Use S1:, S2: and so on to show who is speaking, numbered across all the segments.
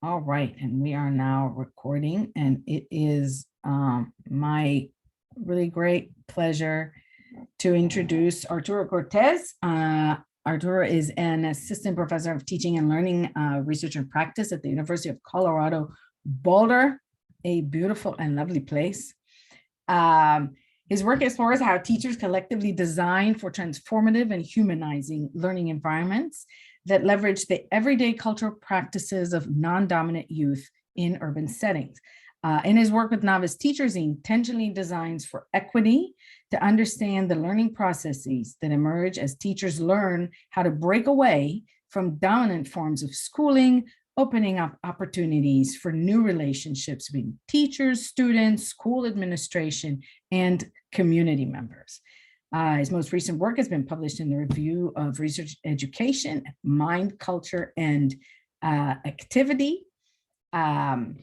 S1: All right, and we are now recording, and it is my really great pleasure to introduce Arturo Cortez. Arturo is an assistant professor of teaching and learning, research and practice at the University of Colorado, Boulder, a beautiful and lovely place. His work explores how teachers collectively design for transformative and humanizing learning environments that leverage the everyday cultural practices of non-dominant youth in urban settings. In his work with novice teachers, he intentionally designs for equity to understand the learning processes that emerge as teachers learn how to break away from dominant forms of schooling, opening up opportunities for new relationships between teachers, students, school administration, and community members. His most recent work has been published in the Review of Research Education, Mind, Culture, and Activity. Arturo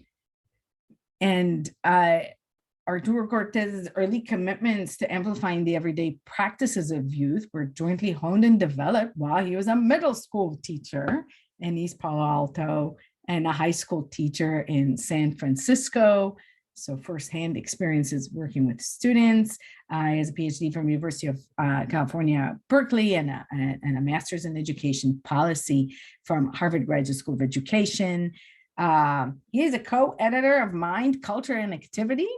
S1: Cortez's early commitments to amplifying the everyday practices of youth were jointly honed and developed while he was a middle school teacher in East Palo Alto and a high school teacher in San Francisco. So firsthand experiences working with students. He has a PhD from University of California, Berkeley, and a master's in education policy from Harvard Graduate School of Education. He is a co-editor of Mind, Culture, and Activity,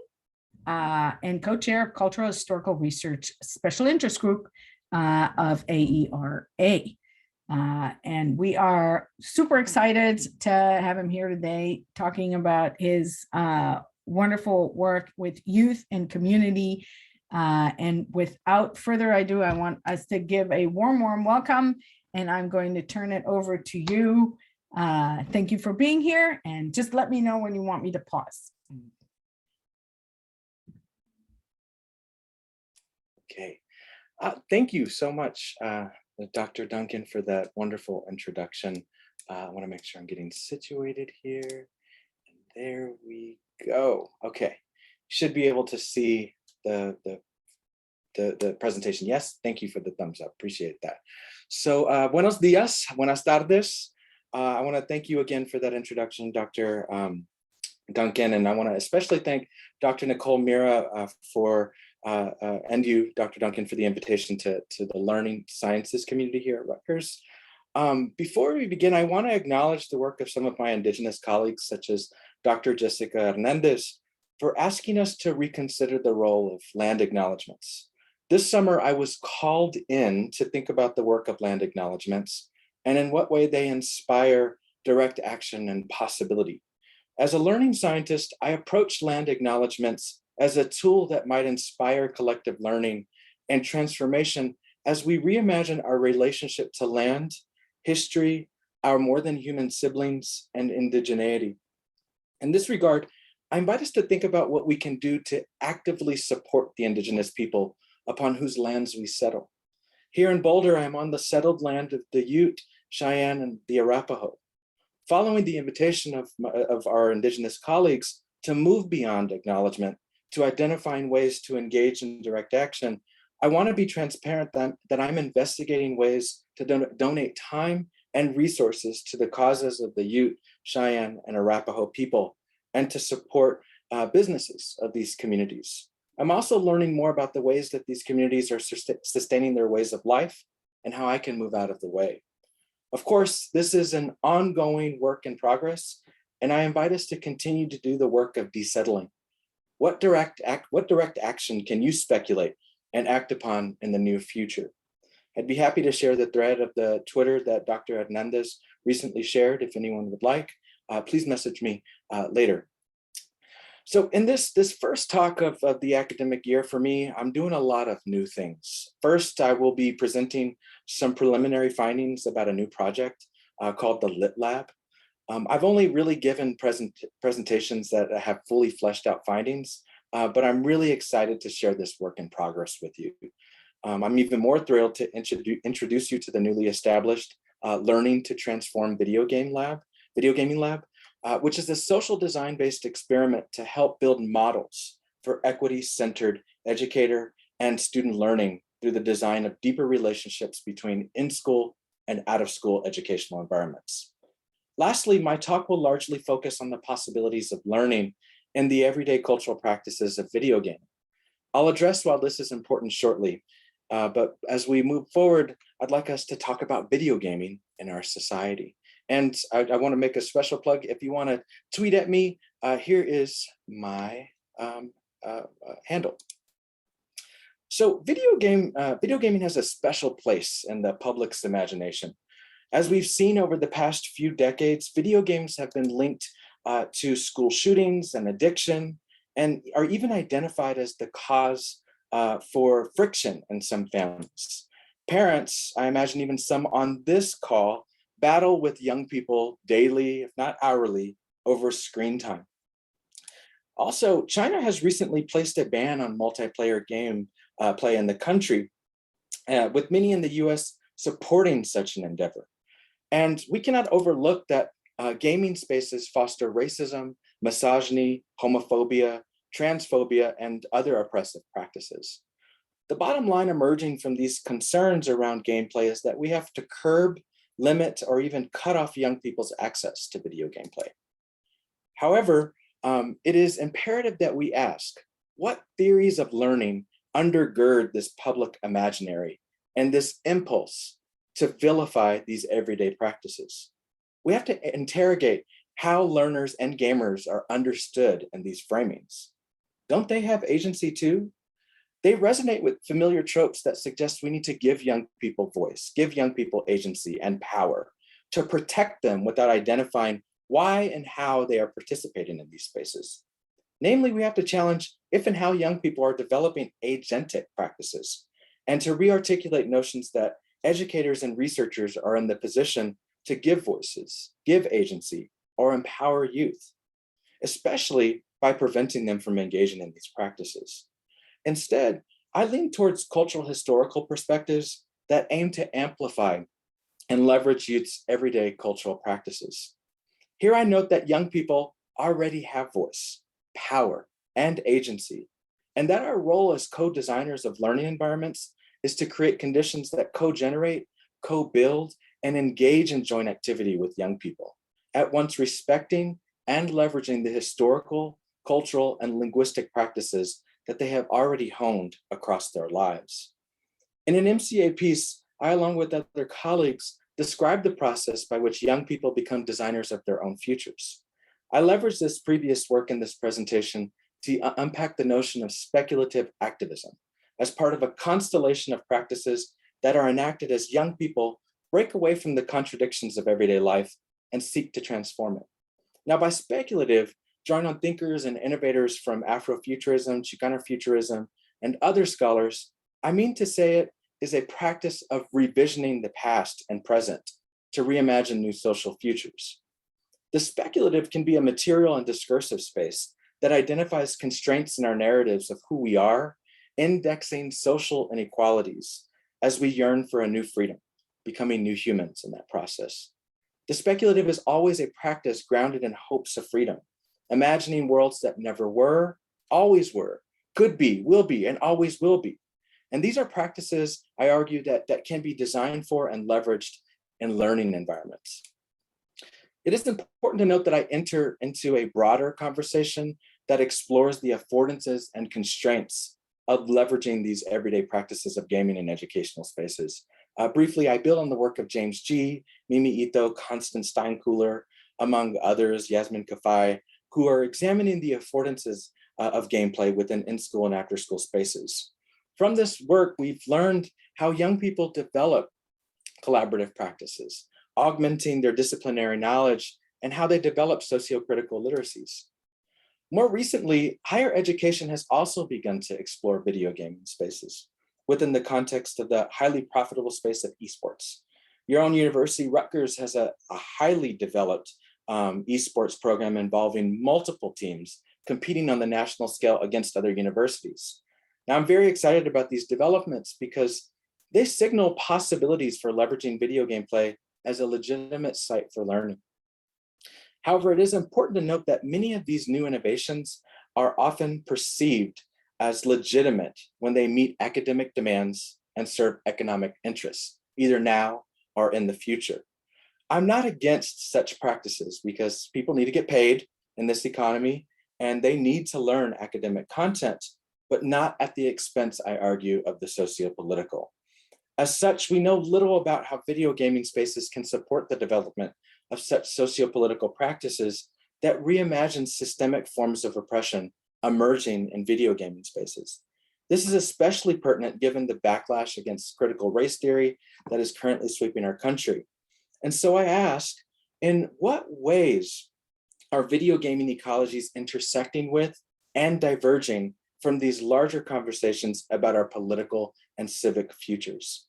S1: and co-chair of Cultural Historical Research Special Interest Group of AERA. And we are super excited to have him here today talking about his wonderful work with youth and community. And without further ado, I want us to give a warm welcome, and I'm going to turn it over to you. Thank you for being here, and just let me know when you want me to pause.
S2: Okay, thank you so much, Dr. Duncan, for that wonderful introduction. I want to make sure I'm getting situated here. And there we go. Okay, should be able to see the presentation. Yes, thank you for the thumbs up. Appreciate that. So, buenos días, buenas tardes. I want to thank you again for that introduction, Dr. Duncan, and I want to especially thank Dr. Nicole Mira and you, Dr. Duncan, for the invitation to the learning sciences community here at Rutgers. Before we begin, I want to acknowledge the work of some of my Indigenous colleagues, such as Dr. Jessica Hernandez, for asking us to reconsider the role of land acknowledgements. This summer, I was called in to think about the work of land acknowledgements and in what way they inspire direct action and possibility. As a learning scientist, I approached land acknowledgements as a tool that might inspire collective learning and transformation as we reimagine our relationship to land, history, our more than human siblings, and indigeneity. In this regard, I invite us to think about what we can do to actively support the indigenous people upon whose lands we settle. Here in Boulder, I'm on the settled land of the Ute, Cheyenne, and the Arapaho. Following the invitation of our indigenous colleagues to move beyond acknowledgement, to identifying ways to engage in direct action, I want to be transparent that I'm investigating ways to donate time and resources to the causes of the Ute, Cheyenne, and Arapaho people, and to support businesses of these communities. I'm also learning more about the ways that these communities are sustaining their ways of life and how I can move out of the way. Of course, this is an ongoing work in progress, and I invite us to continue to do the work of desettling. What direct action can you speculate and act upon in the near future? I'd be happy to share the thread of the Twitter that Dr. Hernandez recently shared if anyone would like. Please message me later. So in this first talk of the academic year for me, I'm doing a lot of new things. First, I will be presenting some preliminary findings about a new project called the Lit Lab. I've only really given presentations that have fully fleshed out findings, but I'm really excited to share this work in progress with you. I'm even more thrilled to introduce you to the newly established Learning to Transform Video Gaming Lab, which is a social design-based experiment to help build models for equity-centered educator and student learning through the design of deeper relationships between in-school and out-of-school educational environments. Lastly, my talk will largely focus on the possibilities of learning and the everyday cultural practices of video gaming. I'll address why this is important shortly, but as we move forward, I'd like us to talk about video gaming in our society. And I want to make a special plug. If you want to tweet at me, here is my handle. So video gaming has a special place in the public's imagination. As we've seen over the past few decades, video games have been linked to school shootings and addiction, and are even identified as the cause for friction in some families. Parents, I imagine even some on this call, battle with young people daily, if not hourly, over screen time. Also, China has recently placed a ban on multiplayer game play in the country, with many in the US supporting such an endeavor. And we cannot overlook that gaming spaces foster racism, misogyny, homophobia, transphobia, and other oppressive practices. The bottom line emerging from these concerns around gameplay is that we have to curb, limit, or even cut off young people's access to video gameplay. However, it is imperative that we ask, what theories of learning undergird this public imaginary and this impulse to vilify these everyday practices? We have to interrogate how learners and gamers are understood in these framings. Don't they have agency too? They resonate with familiar tropes that suggest we need to give young people voice, give young people agency and power, to protect them without identifying why and how they are participating in these spaces. Namely, we have to challenge if and how young people are developing agentic practices, and to re-articulate notions that educators and researchers are in the position to give voices, give agency, or empower youth, especially by preventing them from engaging in these practices. Instead, I lean towards cultural historical perspectives that aim to amplify and leverage youth's everyday cultural practices. Here I note that young people already have voice, power, and agency, and that our role as co-designers of learning environments is to create conditions that co-generate, co-build, and engage in joint activity with young people, at once respecting and leveraging the historical, cultural, and linguistic practices that they have already honed across their lives. In an MCA piece, I, along with other colleagues, described the process by which young people become designers of their own futures. I leveraged this previous work in this presentation to unpack the notion of speculative activism as part of a constellation of practices that are enacted as young people break away from the contradictions of everyday life and seek to transform it. Now, by speculative, drawing on thinkers and innovators from Afrofuturism, Chicano futurism, and other scholars, I mean to say it is a practice of revisioning the past and present to reimagine new social futures. The speculative can be a material and discursive space that identifies constraints in our narratives of who we are, indexing social inequalities as we yearn for a new freedom, becoming new humans in that process. The speculative is always a practice grounded in hopes of freedom, imagining worlds that never were, always were, could be, will be, and always will be. And these are practices, I argue, that can be designed for and leveraged in learning environments. It is important to note that I enter into a broader conversation that explores the affordances and constraints of leveraging these everyday practices of gaming in educational spaces. Briefly, I build on the work of James G., Mimi Ito, Constance Steinkuhler, among others, Yasmin Kafai, who are examining the affordances of gameplay within in-school and after-school spaces. From this work, we've learned how young people develop collaborative practices, augmenting their disciplinary knowledge, and how they develop socio-critical literacies. More recently, higher education has also begun to explore video gaming spaces within the context of the highly profitable space of esports. Your own university, Rutgers, has a highly developed esports program involving multiple teams competing on the national scale against other universities. Now, I'm very excited about these developments because they signal possibilities for leveraging video game play as a legitimate site for learning. However, it is important to note that many of these new innovations are often perceived as legitimate when they meet academic demands and serve economic interests, either now or in the future. I'm not against such practices because people need to get paid in this economy and they need to learn academic content, but not at the expense, I argue, of the sociopolitical. As such, we know little about how video gaming spaces can support the development of such sociopolitical practices that reimagine systemic forms of oppression emerging in video gaming spaces. This is especially pertinent given the backlash against critical race theory that is currently sweeping our country. And so I ask, in what ways are video gaming ecologies intersecting with and diverging from these larger conversations about our political and civic futures?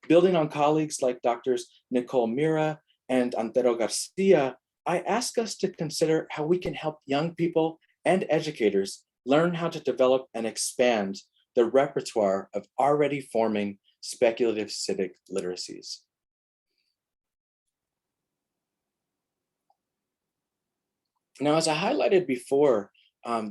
S2: Building on colleagues like Drs. Nicole Mira and Arturo Garcia, I ask us to consider how we can help young people and educators learn how to develop and expand the repertoire of already forming speculative civic literacies. Now, as I highlighted before,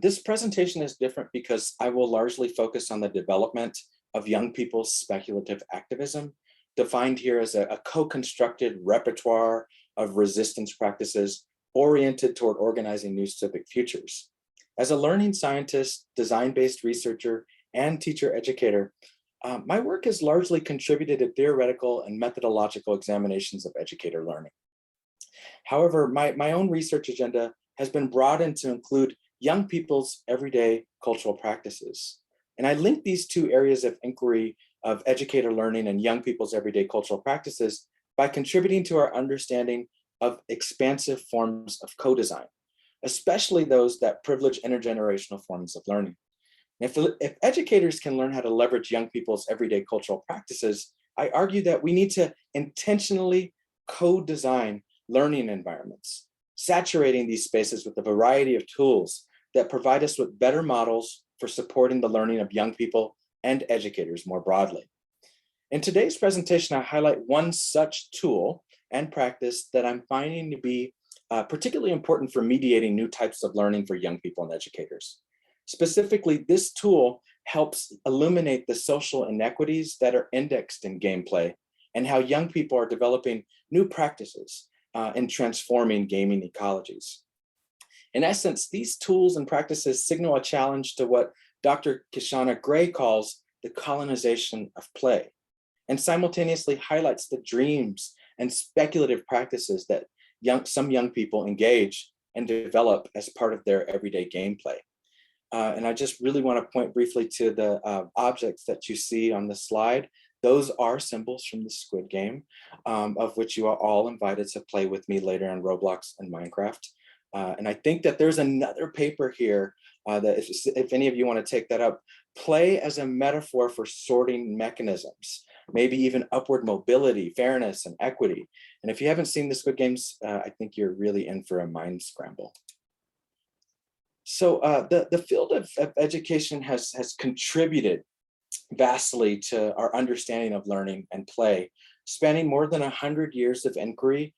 S2: this presentation is different because I will largely focus on the development of young people's speculative activism, defined here as a co-constructed repertoire of resistance practices oriented toward organizing new civic futures. As a learning scientist, design-based researcher, and teacher educator, my work has largely contributed to theoretical and methodological examinations of educator learning. However, my own research agenda has been broadened to include young people's everyday cultural practices. And I link these two areas of inquiry of educator learning and young people's everyday cultural practices by contributing to our understanding of expansive forms of co-design, especially those that privilege intergenerational forms of learning. If educators can learn how to leverage young people's everyday cultural practices, I argue that we need to intentionally co-design learning environments, saturating these spaces with a variety of tools that provide us with better models for supporting the learning of young people and educators more broadly. In today's presentation, I highlight one such tool and practice that I'm finding to be particularly important for mediating new types of learning for young people and educators. Specifically, this tool helps illuminate the social inequities that are indexed in gameplay and how young people are developing new practices in transforming gaming ecologies. In essence, these tools and practices signal a challenge to what Dr. Kishana Gray calls the colonization of play, and simultaneously highlights the dreams and speculative practices that some young people engage and develop as part of their everyday gameplay. And I just really want to point briefly to the objects that you see on the slide. Those are symbols from the Squid Game, of which you are all invited to play with me later on Roblox and Minecraft. And I think that there's another paper here that if any of you want to take that up, play as a metaphor for sorting mechanisms, maybe even upward mobility, fairness, and equity. And if you haven't seen the Squid Games, I think you're really in for a mind scramble. So the field of education has contributed vastly to our understanding of learning and play, spanning more than 100 years of inquiry.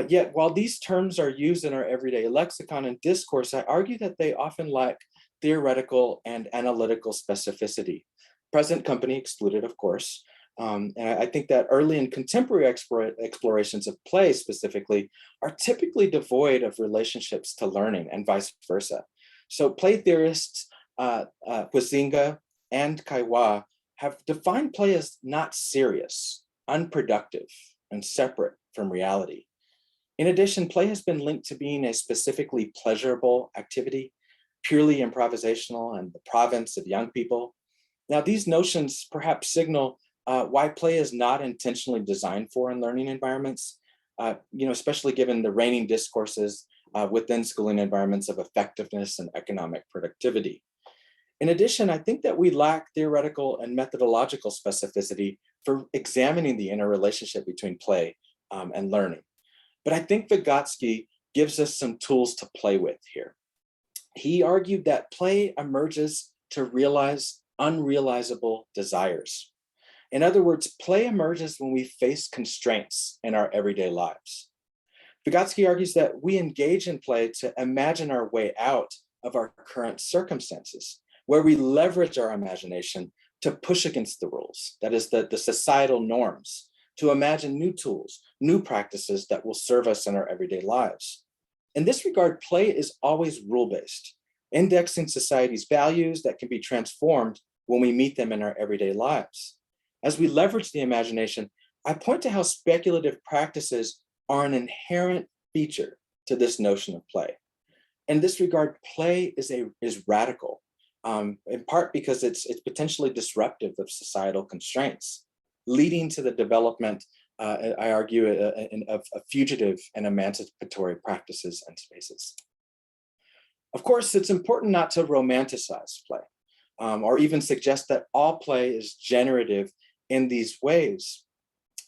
S2: Yet while these terms are used in our everyday lexicon and discourse, I argue that they often lack theoretical and analytical specificity. Present company excluded, of course. And I think that early and contemporary explorations of play specifically are typically devoid of relationships to learning and vice versa. So play theorists, Huizinga and Kaiwa, have defined play as not serious, unproductive, and separate from reality. In addition, play has been linked to being a specifically pleasurable activity, purely improvisational and the province of young people. Now, these notions perhaps signal why play is not intentionally designed for in learning environments, especially given the reigning discourses within schooling environments of effectiveness and economic productivity. In addition, I think that we lack theoretical and methodological specificity for examining the interrelationship between play and learning. But I think Vygotsky gives us some tools to play with here. He argued that play emerges to realize unrealizable desires. In other words, play emerges when we face constraints in our everyday lives. Vygotsky argues that we engage in play to imagine our way out of our current circumstances, where we leverage our imagination to push against the rules, that is the societal norms, to imagine new tools, new practices that will serve us in our everyday lives. In this regard, play is always rule-based, indexing society's values that can be transformed when we meet them in our everyday lives. As we leverage the imagination, I point to how speculative practices are an inherent feature to this notion of play. In this regard, play is radical, in part because it's potentially disruptive of societal constraints, leading to the development, I argue, of fugitive and emancipatory practices and spaces. Of course, it's important not to romanticize play, or even suggest that all play is generative in these ways.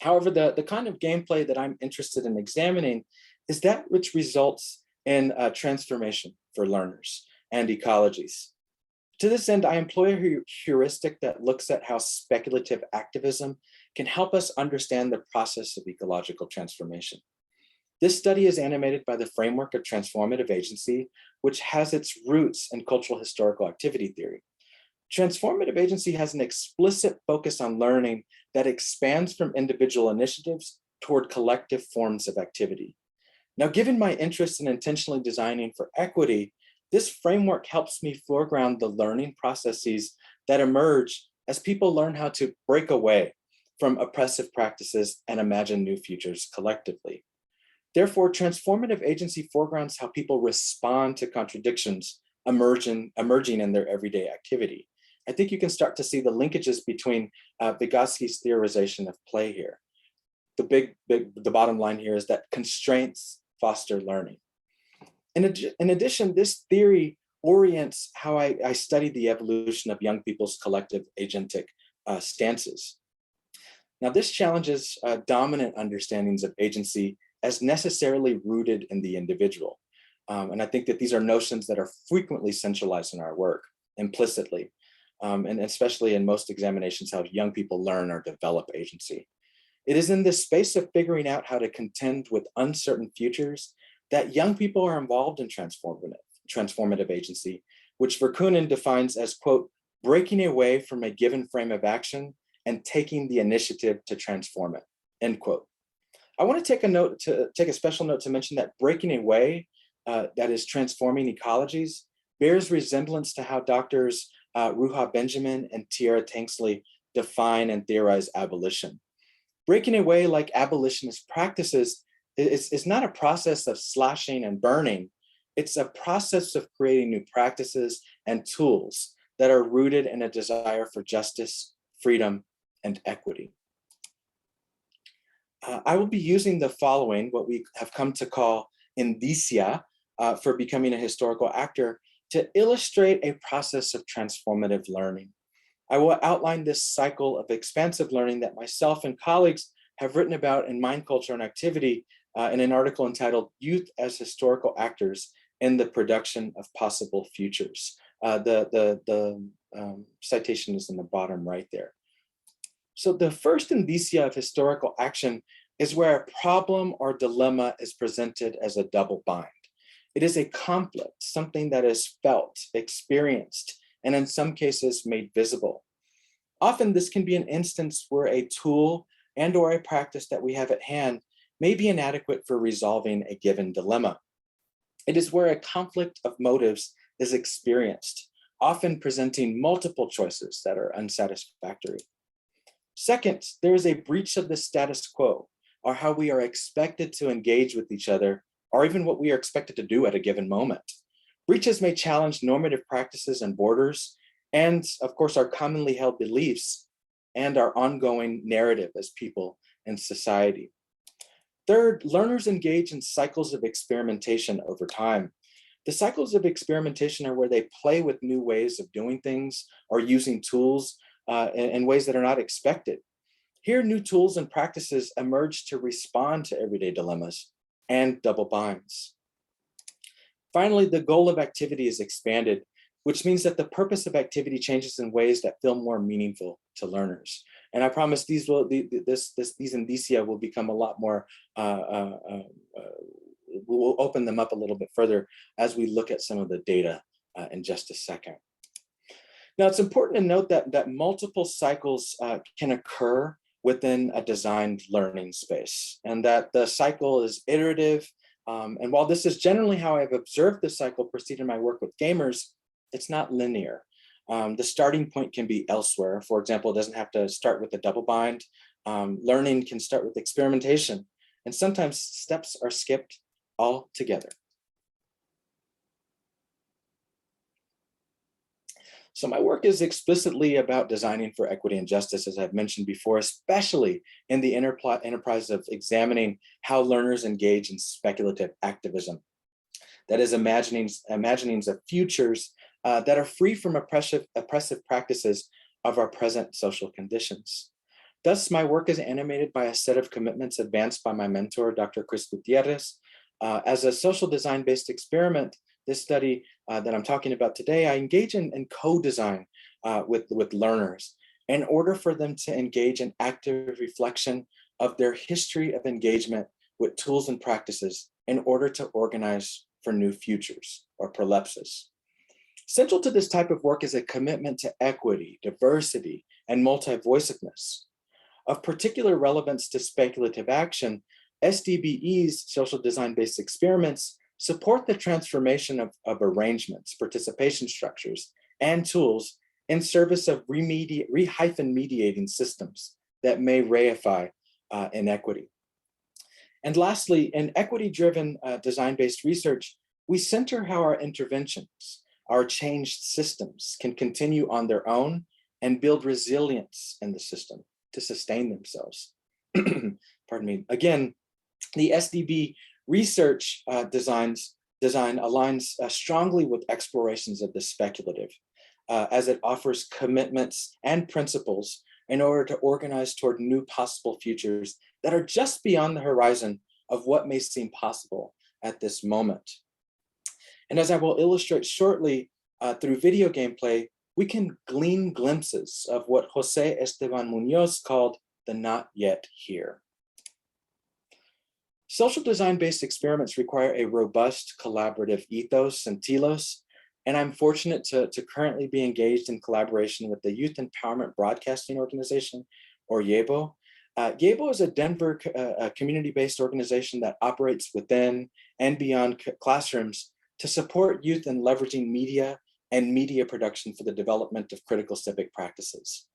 S2: However, the kind of gameplay that I'm interested in examining is that which results in transformation for learners and ecologies. To this end, I employ a heuristic that looks at how speculative activism can help us understand the process of ecological transformation. This study is animated by the framework of transformative agency, which has its roots in cultural historical activity theory. Transformative agency has an explicit focus on learning that expands from individual initiatives toward collective forms of activity. Now, given my interest in intentionally designing for equity, this framework helps me foreground the learning processes that emerge as people learn how to break away from oppressive practices and imagine new futures collectively. Therefore, transformative agency foregrounds how people respond to contradictions emerging in their everyday activity. I think you can start to see the linkages between Vygotsky's theorization of play here. The bottom line here is that constraints foster learning. In addition, this theory orients how I study the evolution of young people's collective agentic stances. Now, this challenges dominant understandings of agency as necessarily rooted in the individual. And I think that these are notions that are frequently centralized in our work implicitly, and especially in most examinations, how young people learn or develop agency. It is in this space of figuring out how to contend with uncertain futures that young people are involved in transformative agency, which Verkunen defines as, quote, breaking away from a given frame of action and taking the initiative to transform it, end quote. I want to take a special note to mention that breaking away, that is transforming ecologies, bears resemblance to how doctors Ruha Benjamin and Tiara Tanksley define and theorize abolition. Breaking away, like abolitionist practices, is not a process of slashing and burning. It's a process of creating new practices and tools that are rooted in a desire for justice, freedom, and equity. I will be using the following, what we have come to call Indicia, for becoming a historical actor, to illustrate a process of transformative learning. I will outline this cycle of expansive learning that myself and colleagues have written about in Mind, Culture, and Activity in an article entitled Youth as Historical Actors in the Production of Possible Futures. The citation is in the bottom right there. So the first indicia of historical action is where a problem or dilemma is presented as a double bind. It is a conflict, something that is felt, experienced, and in some cases made visible. Often this can be an instance where a tool and or a practice that we have at hand may be inadequate for resolving a given dilemma. It is where a conflict of motives is experienced, often presenting multiple choices that are unsatisfactory. Second, there is a breach of the status quo, or how we are expected to engage with each other, or even what we are expected to do at a given moment. Breaches may challenge normative practices and borders, and of course, our commonly held beliefs and our ongoing narrative as people and society. Third, learners engage in cycles of experimentation over time. The cycles of experimentation are where they play with new ways of doing things or using tools in ways that are not expected. Here, new tools and practices emerge to respond to everyday dilemmas and double binds. Finally, the goal of activity is expanded, which means that the purpose of activity changes in ways that feel more meaningful to learners. And I promise these indicia will become a lot more, we'll open them up a little bit further as we look at some of the data in just a second. Now, it's important to note that multiple cycles can occur within a designed learning space, and that the cycle is iterative. And while this is generally how I've observed the cycle proceed in my work with gamers, it's not linear. The starting point can be elsewhere. For example, it doesn't have to start with a double bind. Learning can start with experimentation, and sometimes steps are skipped altogether. So my work is explicitly about designing for equity and justice, as I've mentioned before, especially in the enterprise of examining how learners engage in speculative activism. That is imaginings of futures that are free from oppressive practices of our present social conditions. Thus, my work is animated by a set of commitments advanced by my mentor, Dr. Chris Gutierrez. As a social design-based experiment, this study that I'm talking about today, I engage in co-design with learners in order for them to engage in active reflection of their history of engagement with tools and practices in order to organize for new futures or prolepsis. Central to this type of work is a commitment to equity, diversity, and multi-voicedness. Of particular relevance to speculative action, SDBE's social design-based experiments support the transformation of arrangements, participation structures, and tools in service of re-mediating systems that may reify inequity. And lastly, in equity-driven design-based research, we center how our interventions, our changed systems can continue on their own and build resilience in the system to sustain themselves. Pardon me. Again, the SDB research design aligns strongly with explorations of the speculative, as it offers commitments and principles in order to organize toward new possible futures that are just beyond the horizon of what may seem possible at this moment. And as I will illustrate shortly through video gameplay, we can glean glimpses of what Jose Esteban Munoz called the not yet here. Social design-based experiments require a robust collaborative ethos and telos, and I'm fortunate to currently be engaged in collaboration with the Youth Empowerment Broadcasting Organization, or YEBO. YEBO is a Denver community-based organization that operates within and beyond classrooms to support youth in leveraging media and media production for the development of critical civic practices.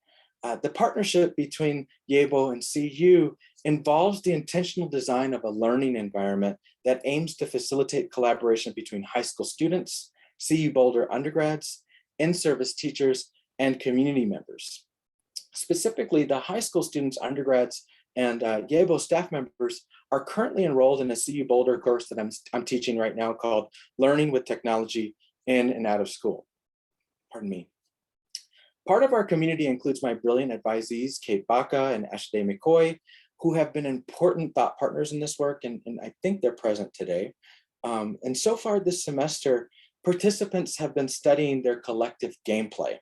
S2: The partnership between YEBO and CU involves the intentional design of a learning environment that aims to facilitate collaboration between high school students, CU Boulder undergrads, in-service teachers, and community members. Specifically, the high school students, undergrads, and YEBO staff members are currently enrolled in a CU Boulder course that I'm teaching right now called Learning with Technology in and Out of School. Pardon me. Part of our community includes my brilliant advisees, Kate Baca and Ashley McCoy, who have been important thought partners in this work, and I think they're present today. And so far this semester, participants have been studying their collective gameplay,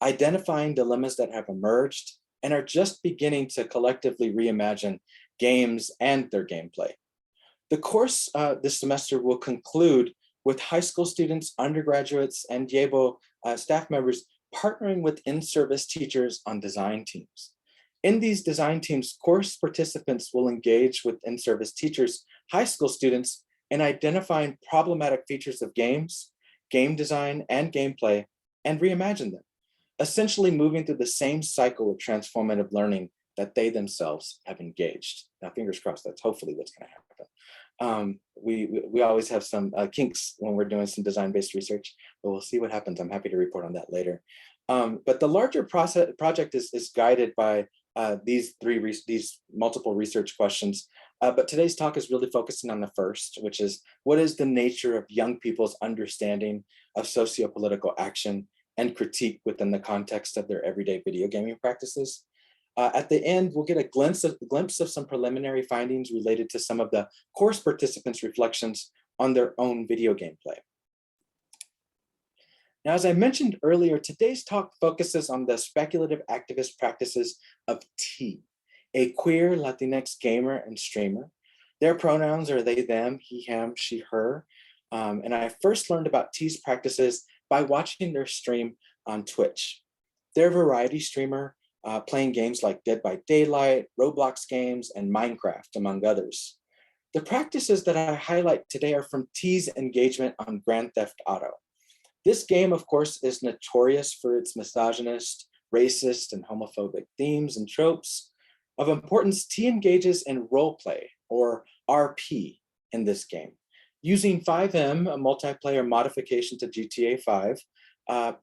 S2: identifying dilemmas that have emerged, and are just beginning to collectively reimagine games and their gameplay. The course this semester will conclude with high school students, undergraduates, and YEBO staff members partnering with in-service teachers on design teams. In these design teams, course participants will engage with in-service teachers, high school students, in identifying problematic features of games, game design, and gameplay, and reimagine them, essentially moving through the same cycle of transformative learning that they themselves have engaged. Now, fingers crossed, that's hopefully what's going to happen. We always have some kinks when we're doing some design-based research, but we'll see what happens. I'm happy to report on that later. But the larger project is guided by these multiple research questions. But today's talk is really focusing on the first, which is what is the nature of young people's understanding of socio-political action and critique within the context of their everyday video gaming practices. At the end, we'll get a glimpse of some preliminary findings related to some of the course participants' reflections on their own video gameplay. Now, as I mentioned earlier, today's talk focuses on the speculative activist practices of T, a queer Latinx gamer and streamer. Their pronouns are they, them, he, him, she, her. And I first learned about T's practices by watching their stream on Twitch. They're a variety streamer playing games like Dead by Daylight, Roblox games, and Minecraft, among others. The practices that I highlight today are from T's engagement on Grand Theft Auto. This game, of course, is notorious for its misogynist, racist, and homophobic themes and tropes. Of importance, T engages in roleplay, or RP, in this game. Using 5M, a multiplayer modification to GTA 5,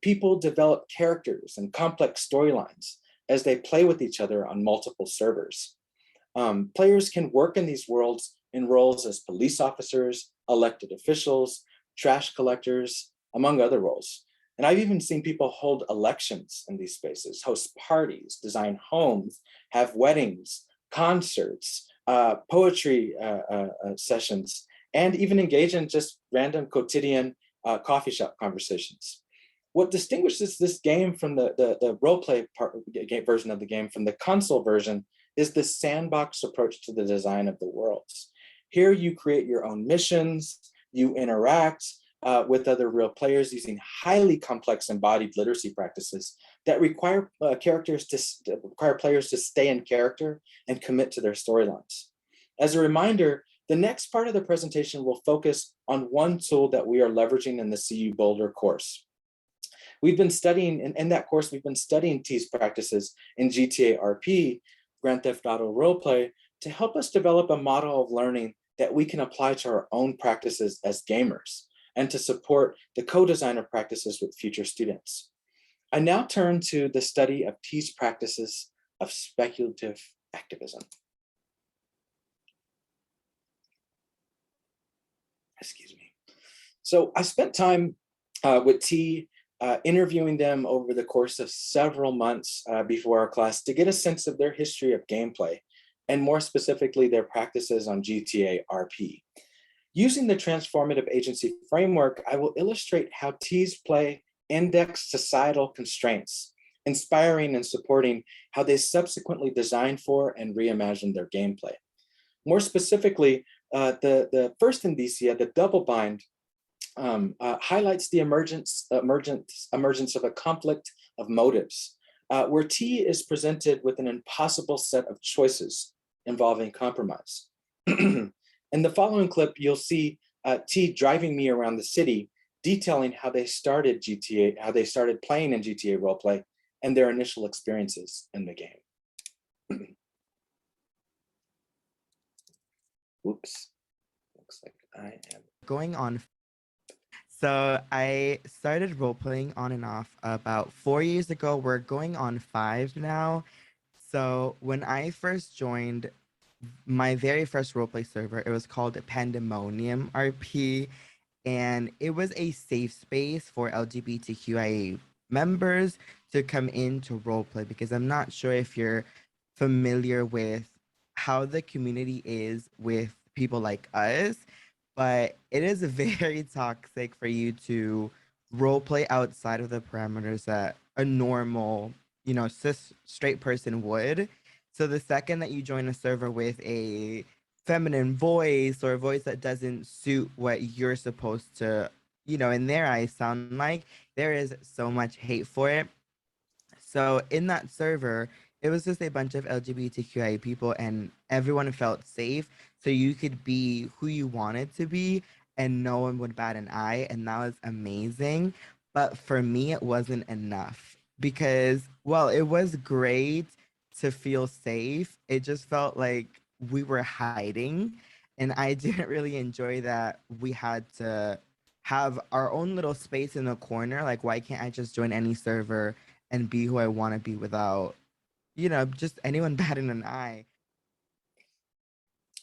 S2: people develop characters and complex storylines as they play with each other on multiple servers. Players can work in these worlds in roles as police officers, elected officials, trash collectors, among other roles. And I've even seen people hold elections in these spaces, host parties, design homes, have weddings, concerts, poetry sessions, and even engage in just random quotidian coffee shop conversations. What distinguishes this game from the roleplay version of the game from the console version is the sandbox approach to the design of the worlds. Here you create your own missions, you interact with other real players using highly complex embodied literacy practices that require players to stay in character and commit to their storylines. As a reminder, the next part of the presentation will focus on one tool that we are leveraging in the CU Boulder course. We've been studying, in that course, we've been studying T's practices in GTA RP, Grand Theft Auto Roleplay, to help us develop a model of learning that we can apply to our own practices as gamers, and to support the co-designer practices with future students. I now turn to the study of T's practices of speculative activism. Excuse me. So I spent time with T interviewing them over the course of several months before our class to get a sense of their history of gameplay, and more specifically, their practices on GTA RP. Using the Transformative Agency framework, I will illustrate how T's play index societal constraints, inspiring and supporting how they subsequently design for and reimagine their gameplay. More specifically, the first indicia, the double bind, highlights the emergence of a conflict of motives, where T is presented with an impossible set of choices involving compromise. In the following clip, you'll see T driving me around the city, detailing how they started playing in GTA roleplay and their initial experiences in the game. Oops, looks like I am
S3: going on. So I started role-playing on and off about 4 years ago. We're going on 5 now. So when I first joined my very first roleplay server, it was called Pandemonium RP, and it was a safe space for LGBTQIA members to come in to roleplay, because I'm not sure if you're familiar with how the community is with people like us, but it is very toxic for you to roleplay outside of the parameters that a normal, cis straight person would. So the second that you join a server with a feminine voice, or a voice that doesn't suit what you're supposed to, in their eyes sound like, there is so much hate for it. So in that server, it was just a bunch of LGBTQIA people, and everyone felt safe. So you could be who you wanted to be and no one would bat an eye. And that was amazing. But for me, it wasn't enough, because, well, it was great to feel safe. It just felt like we were hiding. And I didn't really enjoy that we had to have our own little space in the corner. Like, why can't I just join any server and be who I want to be without, just anyone batting an eye?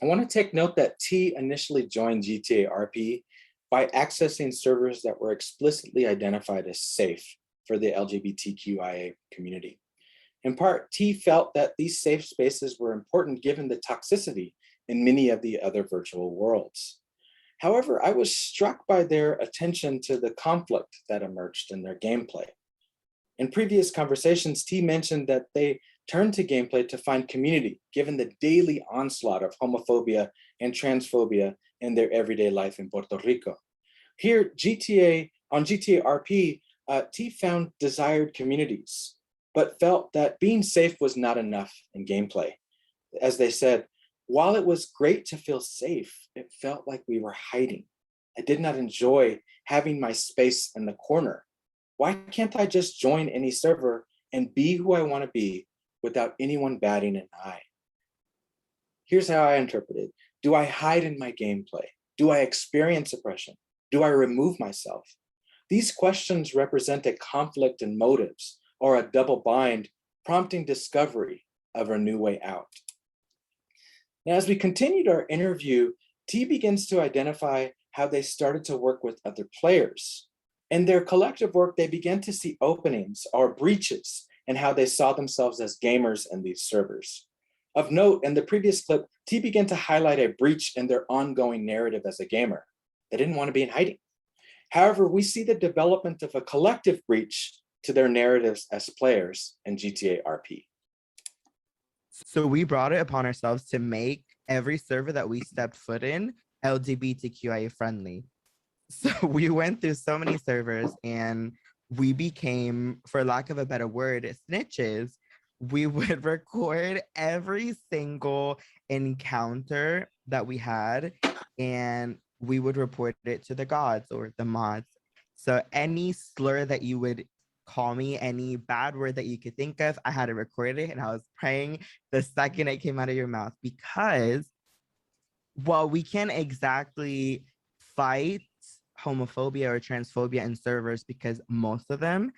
S2: I want to take note that T initially joined GTA RP by accessing servers that were explicitly identified as safe for the LGBTQIA community. In part, T felt that these safe spaces were important given the toxicity in many of the other virtual worlds. However, I was struck by their attention to the conflict that emerged in their gameplay. In previous conversations, T mentioned that they turned to gameplay to find community, given the daily onslaught of homophobia and transphobia in their everyday life in Puerto Rico. Here, on GTA RP, T found desired communities, but felt that being safe was not enough in gameplay. As they said, while it was great to feel safe, it felt like we were hiding. I did not enjoy having my space in the corner. Why can't I just join any server and be who I want to be without anyone batting an eye? Here's how I interpret it. Do I hide in my gameplay? Do I experience oppression? Do I remove myself? These questions represent a conflict in motives or a double bind, prompting discovery of a new way out. Now, as we continued our interview, T begins to identify how they started to work with other players. In their collective work, they began to see openings or breaches in how they saw themselves as gamers in these servers. Of note, in the previous clip, T began to highlight a breach in their ongoing narrative as a gamer. They didn't want to be in hiding. However, we see the development of a collective breach to their narratives as players in GTA RP.
S3: So we brought it upon ourselves to make every server that we stepped foot in LGBTQIA friendly. So we went through so many servers and we became, for lack of a better word, snitches. We would record every single encounter that we had and we would report it to the gods or the mods. So any slur that you would call me, any bad word that you could think of, I had to record it and I was praying the second it came out of your mouth, because while we can't exactly fight homophobia or transphobia in servers, because most of them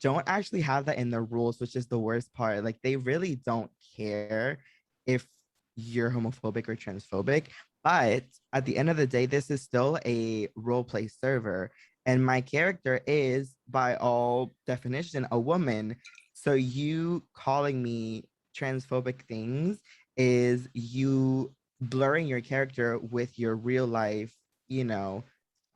S3: don't actually have that in their rules, which is the worst part. Like, they really don't care if you're homophobic or transphobic. But at the end of the day, this is still a roleplay server. And my character is, by all definition, a woman. So you calling me transphobic things is you blurring your character with your real life,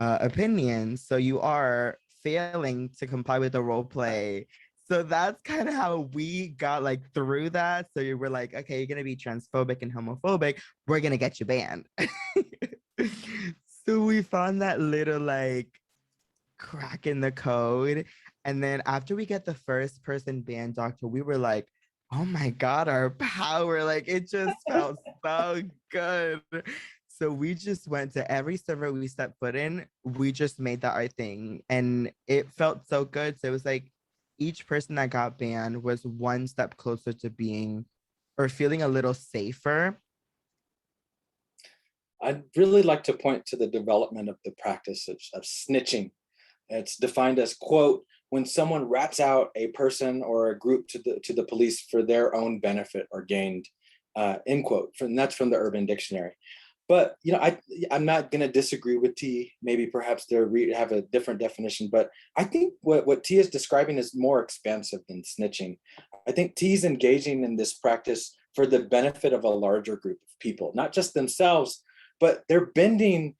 S3: opinions. So you are failing to comply with the role play. So that's kind of how we got like through that. So you were like, okay, you're gonna be transphobic and homophobic, we're gonna get you banned. So we found that little like crack in the code. And then after we get the first person ban, Doctor, we were like, oh my God, our power. Like, it just felt so good. So we just went to every server we stepped foot in. We just made that our thing. And it felt so good. So it was like each person that got banned was one step closer to being or feeling a little safer.
S2: I'd really like to point to the development of the practice of snitching. It's defined as, quote, when someone rats out a person or a group to the police for their own benefit or gained, end quote. And that's from the Urban Dictionary. But I'm not going to disagree with T. Maybe perhaps they have a different definition. But I think what T is describing is more expansive than snitching. I think T is engaging in this practice for the benefit of a larger group of people, not just themselves, but they're bending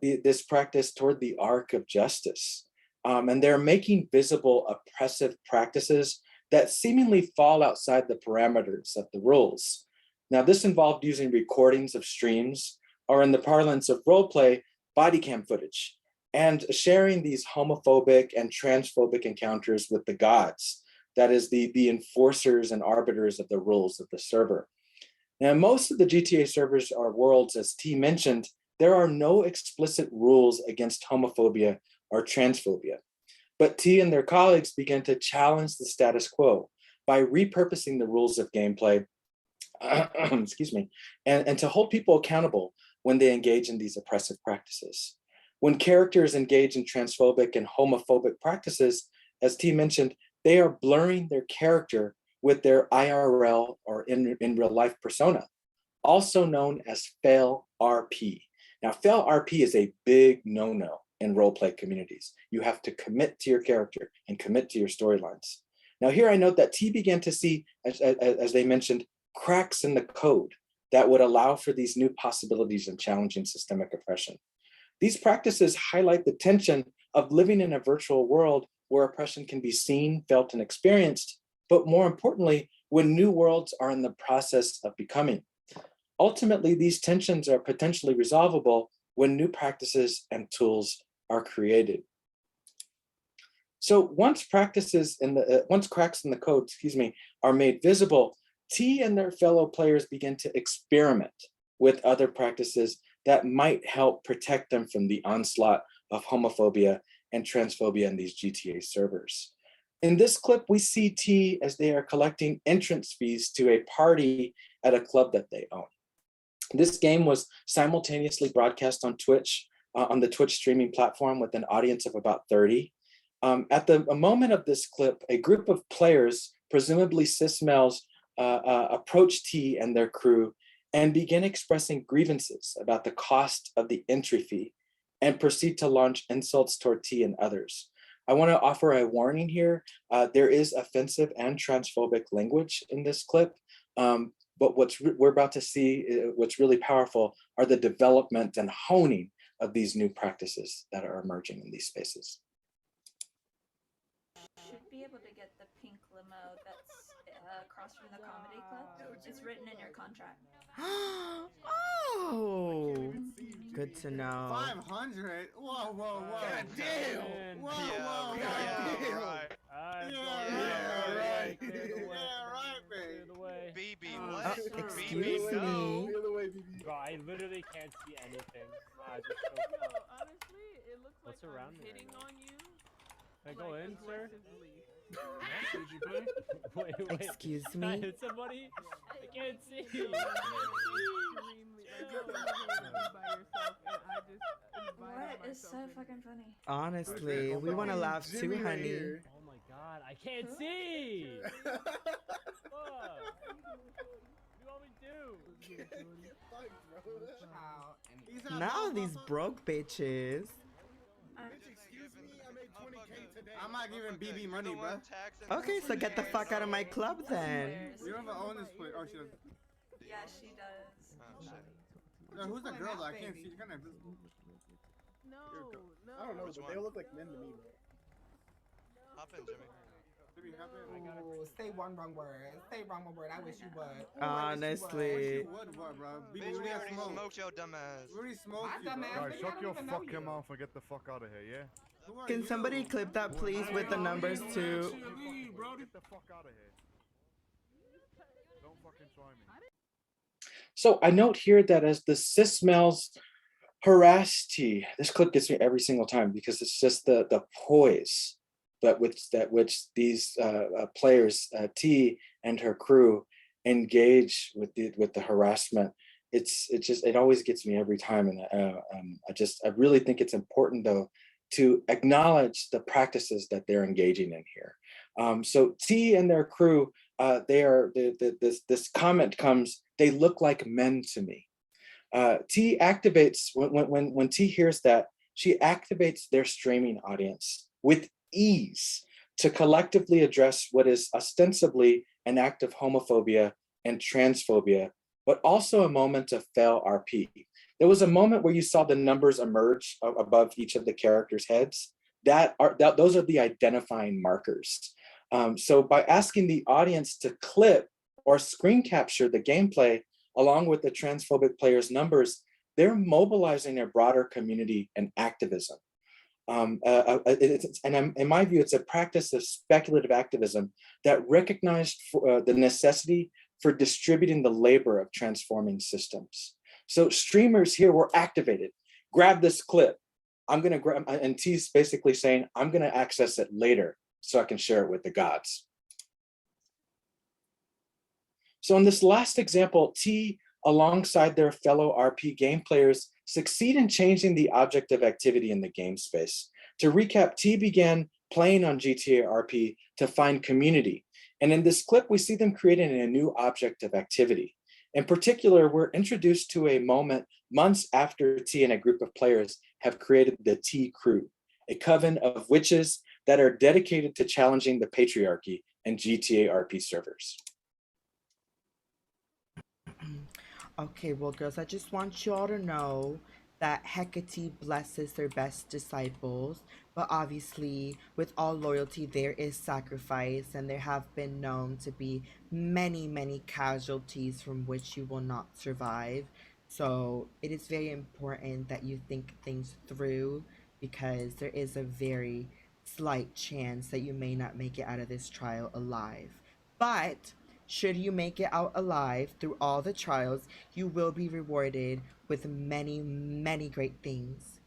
S2: this practice toward the arc of justice. And they're making visible oppressive practices that seemingly fall outside the parameters of the rules. Now, this involved using recordings of streams, or in the parlance of roleplay, body cam footage, and sharing these homophobic and transphobic encounters with the gods, that is the enforcers and arbiters of the rules of the server. Now, most of the GTA servers are worlds, as T mentioned, there are no explicit rules against homophobia or transphobia. But T and their colleagues began to challenge the status quo by repurposing the rules of gameplay, excuse me, and to hold people accountable when they engage in these oppressive practices. When characters engage in transphobic and homophobic practices, as T mentioned, they are blurring their character with their IRL or in real life persona, also known as fail RP. Now, fail RP is a big no-no in roleplay communities. You have to commit to your character and commit to your storylines. Now, here I note that T began to see, as they mentioned, cracks in the code that would allow for these new possibilities in challenging systemic oppression. These practices highlight the tension of living in a virtual world where oppression can be seen, felt, and experienced, but more importantly, when new worlds are in the process of becoming. Ultimately, these tensions are potentially resolvable when new practices and tools are created. So once once cracks in the code, are made visible, T and their fellow players begin to experiment with other practices that might help protect them from the onslaught of homophobia and transphobia in these GTA servers. In this clip, we see T as they are collecting entrance fees to a party at a club that they own. This game was simultaneously broadcast on Twitch, on the Twitch streaming platform with an audience of about 30. At the moment of this clip, a group of players, presumably cis males, approach T and their crew and begin expressing grievances about the cost of the entry fee and proceed to launch insults toward T and others. I want to offer a warning here. There is offensive and transphobic language in this clip, but we're about to see, what's really powerful are the development and honing of these new practices that are emerging in these spaces.
S4: Should be able to get the pink limo that's across from the comedy club. It's written in your contract.
S3: Oh, good to know.
S5: 500? Whoa, whoa, whoa.
S6: God damn.
S5: Whoa,
S6: Yeah,
S5: whoa,
S6: right.
S5: whoa.
S6: Right.
S5: Yeah, right.
S6: Clear the way.
S5: Yeah, right,
S6: Clear
S5: babe.
S6: the way. BB,
S4: Oh,
S6: what?
S4: sure.
S3: Excuse
S6: BB, no.
S3: me.
S7: Clear the way, BB.
S8: Bro, I literally can't see anything. I just so
S9: Yo, honestly, it looks
S8: What's
S9: like
S8: around
S9: I'm
S8: me right
S9: hitting
S8: now?
S9: on you.
S8: Can I go in, sir?
S9: aggressively.
S8: Wait.
S3: Excuse
S8: Can I
S3: me?
S8: hit somebody? I can't see.
S9: Extremely. Like, you're by yourself, and I just invited
S4: What is
S9: myself
S4: so
S9: in.
S4: fucking funny?
S3: Honestly, we want to laugh too,
S7: Jimmy right
S3: honey.
S7: here.
S8: Oh my god, I can't
S4: Huh?
S8: see. Fuck. What do you want me to do?
S7: Fuck, bro.
S5: He's not
S3: Now
S5: bum,
S3: these
S5: bum, bum.
S3: broke bitches.
S7: Excuse me, I made 20K today.
S5: I'm not giving BB money, bro.
S3: Okay, so get the fuck out of my club then.
S5: You don't even own this place. Oh, she does.
S4: Yeah, she does.
S5: No, who's the girl though? I can't see. She's kind of invisible.
S9: No, no.
S7: I don't know,
S6: Which
S7: but
S6: one?
S7: they all look like men to me, bro.
S6: Hop in, Jimmy.
S5: Jimmy, hop in.
S10: Ooh, say one wrong word. Say wrong word. I wish you would.
S3: Honestly.
S5: What, bro? BB,
S6: Bitch,
S5: we
S6: we
S5: got
S6: already
S5: smoked.
S6: smoked your dumb ass.
S5: We already smoked
S10: My
S5: you,
S10: dumb
S5: bro.
S10: ass.
S11: Guys,
S10: Nigga, I
S11: shut
S10: don't
S11: your
S10: even know
S11: fucking
S10: you.
S11: mouth and get the fuck out of here, yeah?
S5: Who are
S3: Can
S5: you?
S3: somebody clip that, please, with the numbers too?
S11: Get the fuck out of here. Don't fucking try me.
S2: So I note here that as the cis males harass T, this clip gets me every single time because it's just the poise that which these players, T and her crew, engage with the harassment. It always gets me every time, and I really think it's important though to acknowledge the practices that they're engaging in here. So T and their crew, this comment comes, they look like men to me. T activates, when T hears that, she activates their streaming audience with ease to collectively address what is ostensibly an act of homophobia and transphobia, but also a moment of fail RP. There was a moment where you saw the numbers emerge above each of the characters' heads. Those are the identifying markers. So by asking the audience to clip or screen capture the gameplay along with the transphobic players' numbers, they're mobilizing a broader community and activism. In my view, it's a practice of speculative activism that recognized the necessity for distributing the labor of transforming systems. So streamers here were activated. Grab this clip. I'm gonna grab, and T's basically saying, I'm gonna access it later so I can share it with the gods. So in this last example, T, alongside their fellow RP game players, succeed in changing the object of activity in the game space. To recap, T began playing on GTA RP to find community. And in this clip, we see them creating a new object of activity. In particular, we're introduced to a moment months after T and a group of players have created the T Crew, a coven of witches that are dedicated to challenging the patriarchy and GTA RP servers.
S3: Okay, well, girls, I just want you all to know that Hecate blesses their best disciples, but obviously, with all loyalty, there is sacrifice, and there have been known to be many, many casualties from which you will not survive. So, it is very important that you think things through because there is a very slight chance that you may not make it out of this trial alive. But should you make it out alive through all the trials, you will be rewarded with many, many great things.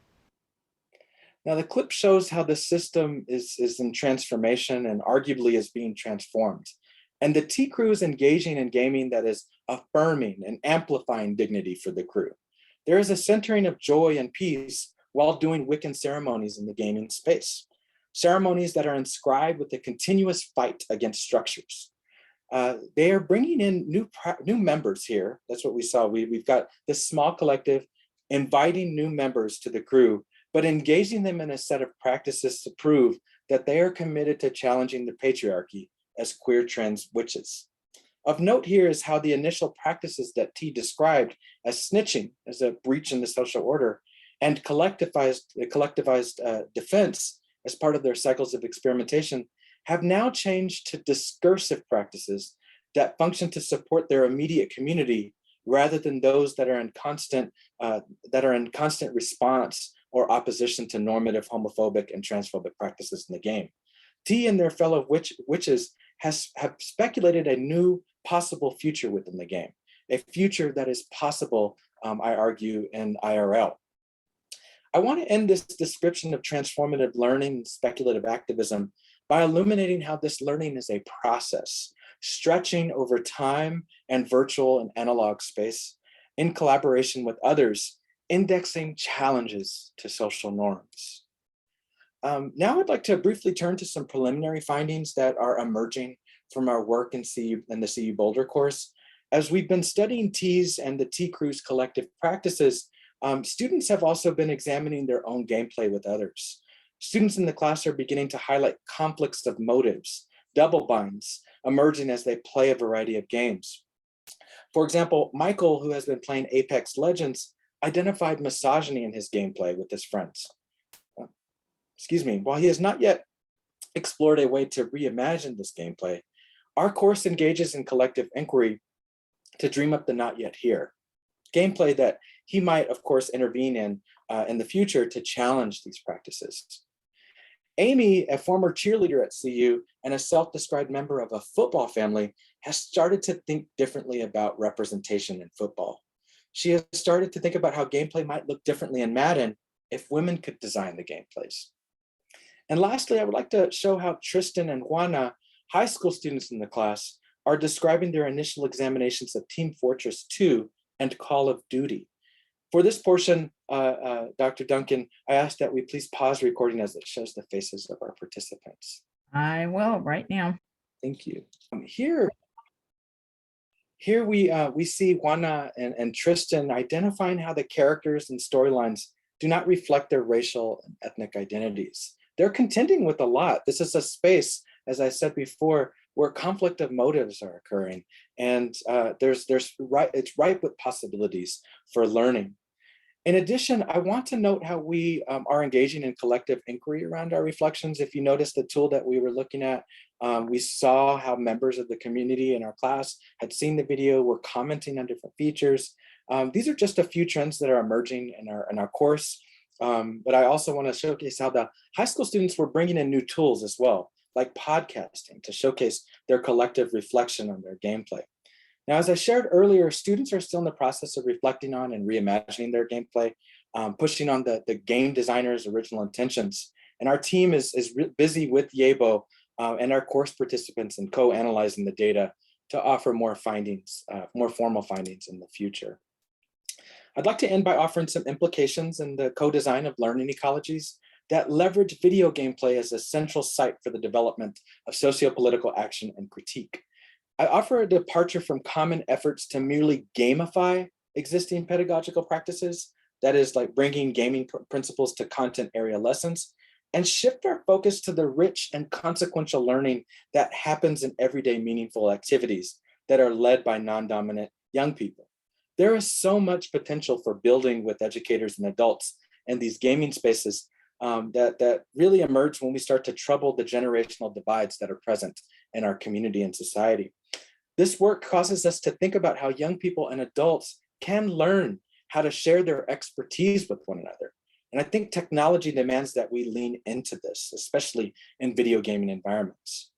S2: Now, the clip shows how the system is in transformation and arguably is being transformed. And the T crew is engaging in gaming that is affirming and amplifying dignity for the crew. There is a centering of joy and peace while doing Wiccan ceremonies in the gaming space. Ceremonies that are inscribed with a continuous fight against structures. They are bringing in new members here. That's what we saw. We've got this small collective inviting new members to the crew, but engaging them in a set of practices to prove that they are committed to challenging the patriarchy as queer trans witches. Of note here is how the initial practices that T described as snitching, as a breach in the social order, and collectivized defense as part of their cycles of experimentation have now changed to discursive practices that function to support their immediate community rather than those that are in constant response or opposition to normative homophobic and transphobic practices in the game. T and their fellow witches have speculated a new possible future within the game, a future that is possible, I argue, in IRL. I want to end this description of transformative learning and speculative activism by illuminating how this learning is a process, stretching over time and virtual and analog space in collaboration with others, indexing challenges to social norms. Now I'd like to briefly turn to some preliminary findings that are emerging from our work in the CU Boulder course. As we've been studying T's and the T Crew's collective practices, students have also been examining their own gameplay with others. Students in the class are beginning to highlight conflicts of motives, double binds, emerging as they play a variety of games. For example, Michael, who has been playing Apex Legends, identified misogyny in his gameplay with his friends. While he has not yet explored a way to reimagine this gameplay, our course engages in collective inquiry to dream up the not yet here. Gameplay that he might, of course, intervene in the future to challenge these practices. Amy, a former cheerleader at CU and a self-described member of a football family, has started to think differently about representation in football. She has started to think about how gameplay might look differently in Madden if women could design the gameplays. And lastly, I would like to show how Tristan and Juana, high school students in the class, are describing their initial examinations of Team Fortress 2 and Call of Duty. For this portion, Dr. Duncan, I ask that we please pause recording as it shows the faces of our participants.
S1: I will right now.
S2: Thank you. Here we see Juana and Tristan identifying how the characters and storylines do not reflect their racial and ethnic identities. They're contending with a lot. This is a space, as I said before, where conflict of motives are occurring, and it's ripe with possibilities for learning. In addition, I want to note how we are engaging in collective inquiry around our reflections. If you notice the tool that we were looking at, we saw how members of the community in our class had seen the video, were commenting on different features. These are just a few trends that are emerging in our course. But I also want to showcase how the high school students were bringing in new tools as well, like podcasting, to showcase their collective reflection on their gameplay. Now, as I shared earlier, students are still in the process of reflecting on and reimagining their gameplay, pushing on the game designer's original intentions. And our team is busy with Yebo and our course participants in co-analyzing the data to offer more findings, more formal findings in the future. I'd like to end by offering some implications in the co-design of learning ecologies that leverage video gameplay as a central site for the development of socio-political action and critique. I offer a departure from common efforts to merely gamify existing pedagogical practices, that is like bringing gaming principles to content area lessons, and shift our focus to the rich and consequential learning that happens in everyday meaningful activities that are led by non-dominant young people. There is so much potential for building with educators and adults in these gaming spaces that really emerge when we start to trouble the generational divides that are present in our community and society. This work causes us to think about how young people and adults can learn how to share their expertise with one another, And I think technology demands that we lean into this, especially in video gaming environments.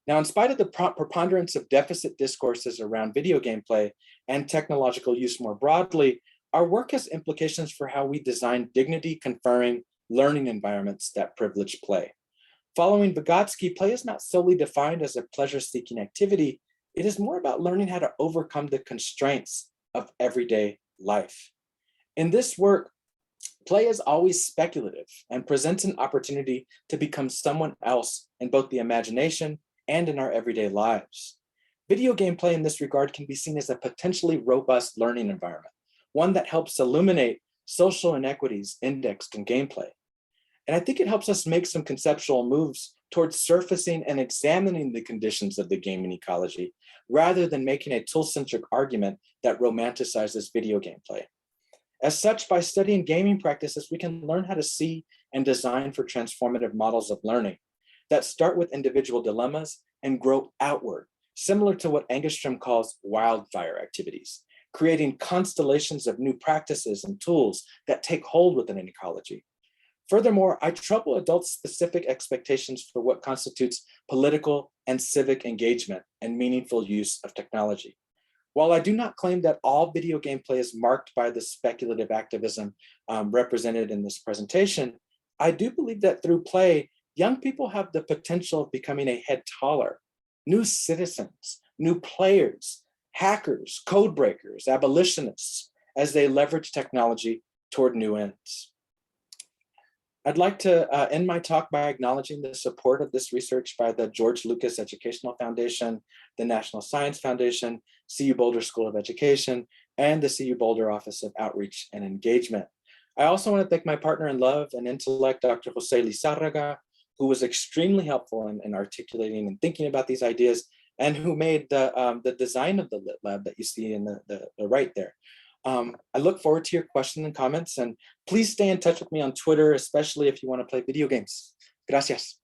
S2: Now, in spite of the preponderance of deficit discourses around video game play and technological use more broadly, our work has implications for how we design dignity-conferring learning environments that privilege play. Following Vygotsky, play is not solely defined as a pleasure-seeking activity. It is more about learning how to overcome the constraints of everyday life. In this work, play is always speculative and presents an opportunity to become someone else in both the imagination and in our everyday lives. Video game play in this regard can be seen as a potentially robust learning environment, one that helps illuminate social inequities indexed in gameplay. And I think it helps us make some conceptual moves towards surfacing and examining the conditions of the gaming ecology, rather than making a tool-centric argument that romanticizes video game play. As such, by studying gaming practices, we can learn how to see and design for transformative models of learning that start with individual dilemmas and grow outward, similar to what Angstrom calls wildfire activities, creating constellations of new practices and tools that take hold within an ecology. Furthermore, I trouble adults' specific expectations for what constitutes political and civic engagement and meaningful use of technology. While I do not claim that all video game play is marked by the speculative activism represented in this presentation, I do believe that through play, young people have the potential of becoming a head taller, new citizens, new players, hackers, code breakers, abolitionists, as they leverage technology toward new ends. I'd like to end my talk by acknowledging the support of this research by the George Lucas Educational Foundation, the National Science Foundation, CU Boulder School of Education, and the CU Boulder Office of Outreach and Engagement. I also want to thank my partner in love and intellect, Dr. Jose Lizarraga, who was extremely helpful in articulating and thinking about these ideas, and who made the design of the Lit Lab that you see in the right there. I look forward to your questions and comments, and please stay in touch with me on Twitter, especially if you want to play video games. Gracias.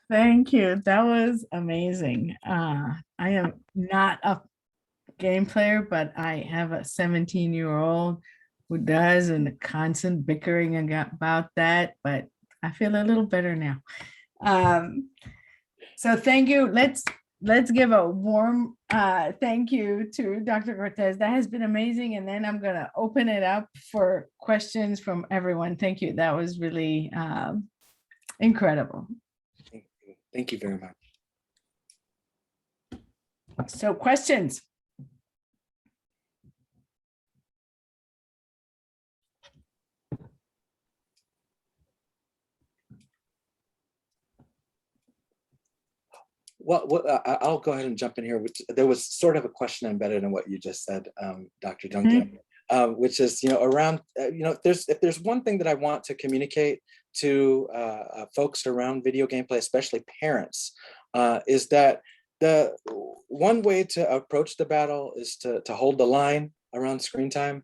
S1: Thank you. That was amazing. I am not a game player, but I have a 17-year-old who does, and the constant bickering about that, but I feel a little better now. So thank you. Let's give a warm thank you to Dr. Cortez. That has been amazing. And then I'm going to open it up for questions from everyone. Thank you. That was really incredible.
S2: Thank you very much.
S1: So questions.
S2: Well, I'll go ahead and jump in here. There was sort of a question embedded in what you just said, Dr. Duncan, which is, around, if there's one thing that I want to communicate to folks around video gameplay, especially parents, is that the one way to approach the battle is to hold the line around screen time.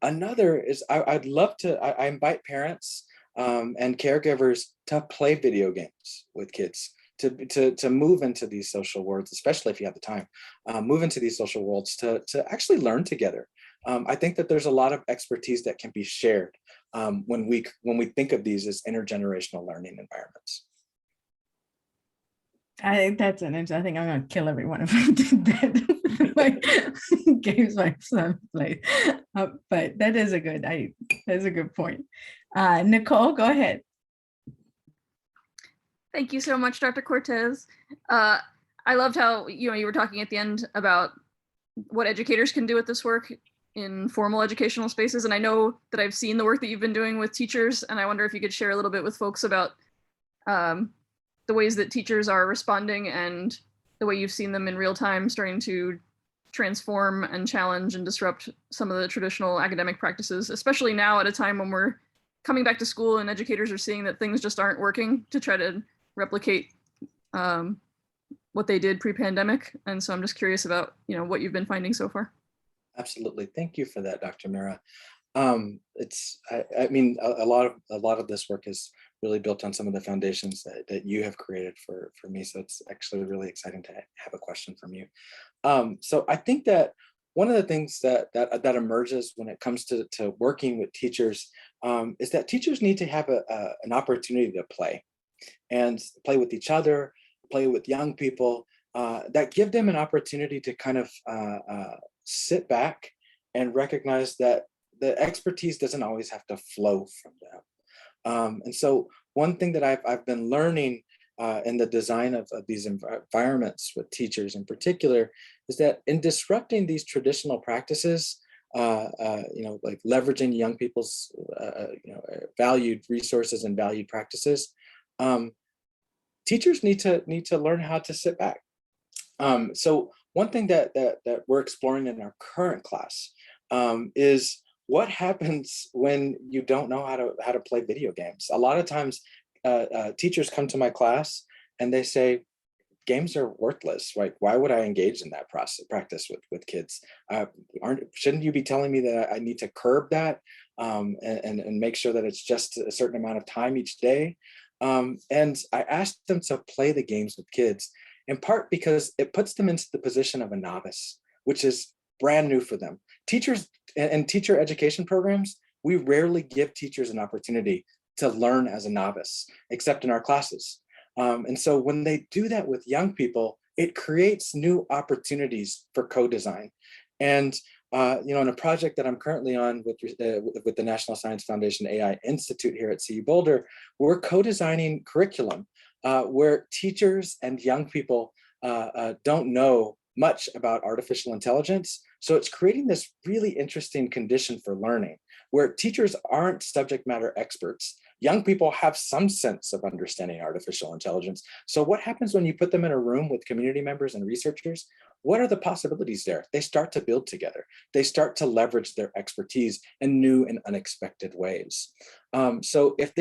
S2: Another is I'd love to, I invite parents and caregivers to play video games with kids. To move into these social worlds, especially if you have the time, move into these social worlds to actually learn together. I think that there's a lot of expertise that can be shared when we think of these as intergenerational learning environments.
S1: I think that's an interesting. I think I'm gonna kill everyone if I did that. Like games my son plays, but that is a good point. Nicole, go ahead.
S12: Thank you so much, Dr. Cortez. I loved how you were talking at the end about what educators can do with this work in formal educational spaces. And I know that I've seen the work that you've been doing with teachers, and I wonder if you could share a little bit with folks about the ways that teachers are responding and the way you've seen them in real time starting to transform and challenge and disrupt some of the traditional academic practices, especially now at a time when we're coming back to school and educators are seeing that things just aren't working to try to replicate what they did pre-pandemic. And so I'm just curious about, what you've been finding so far.
S2: Absolutely. Thank you for that, Dr. Mira. I mean, a lot of this work is really built on some of the foundations that you have created for me. So it's actually really exciting to have a question from you. So I think that one of the things that emerges when it comes to working with teachers is that teachers need to have an opportunity to play and play with each other, play with young people, that give them an opportunity to kind of sit back and recognize that the expertise doesn't always have to flow from them. And so one thing that I've been learning in the design of these environments with teachers in particular is that in disrupting these traditional practices, like leveraging young people's valued resources and valued practices, teachers need to learn how to sit back. So one thing that we're exploring in our current class is what happens when you don't know how to play video games. A lot of times teachers come to my class and they say, games are worthless, right? Why would I engage in that practice with kids? Shouldn't you be telling me that I need to curb that and make sure that it's just a certain amount of time each day? And I asked them to play the games with kids, in part because it puts them into the position of a novice, which is brand new for them. Teachers and teacher education programs, we rarely give teachers an opportunity to learn as a novice, except in our classes. And so when they do that with young people, it creates new opportunities for co-design. And in a project that I'm currently on with the National Science Foundation AI Institute here at CU Boulder, we're co-designing curriculum where teachers and young people don't know much about artificial intelligence. So it's creating this really interesting condition for learning where teachers aren't subject matter experts. Young people have some sense of understanding artificial intelligence. So what happens when you put them in a room with community members and researchers? What are the possibilities there? They start to build together. They start to leverage their expertise in new and unexpected ways. So if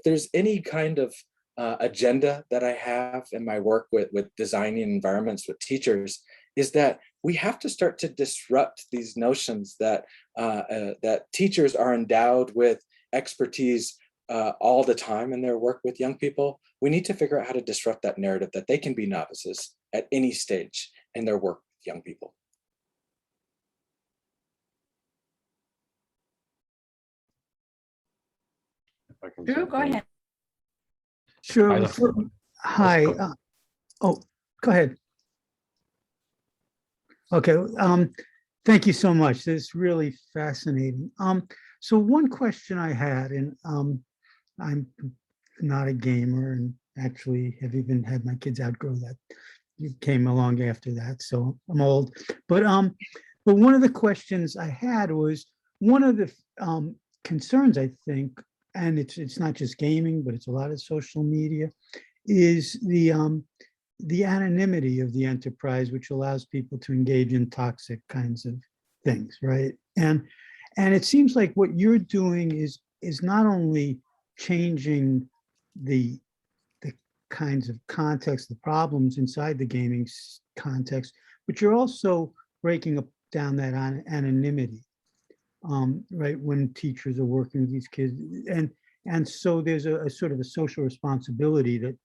S2: there's any kind of agenda that I have in my work with designing environments with teachers, is that we have to start to disrupt these notions that that teachers are endowed with expertise all the time in their work with young people. We need to figure out how to disrupt that narrative that they can be novices at any stage in their work with young people.
S1: Drew, go ahead.
S13: Sure. Hi. Oh, go ahead. Okay. Thank you so much. This is really fascinating. So one question I had, and I'm not a gamer, and actually have even had my kids outgrow that. You came along after that, so I'm old. But one of the questions I had was one of the concerns, I think, and it's not just gaming, but it's a lot of social media, is the anonymity of the enterprise, which allows people to engage in toxic kinds of things, right? And it seems like what you're doing is not only changing the kinds of context, the problems inside the gaming context, but you're also breaking down that anonymity, right? When teachers are working with these kids, and so there's a sort of a social responsibility that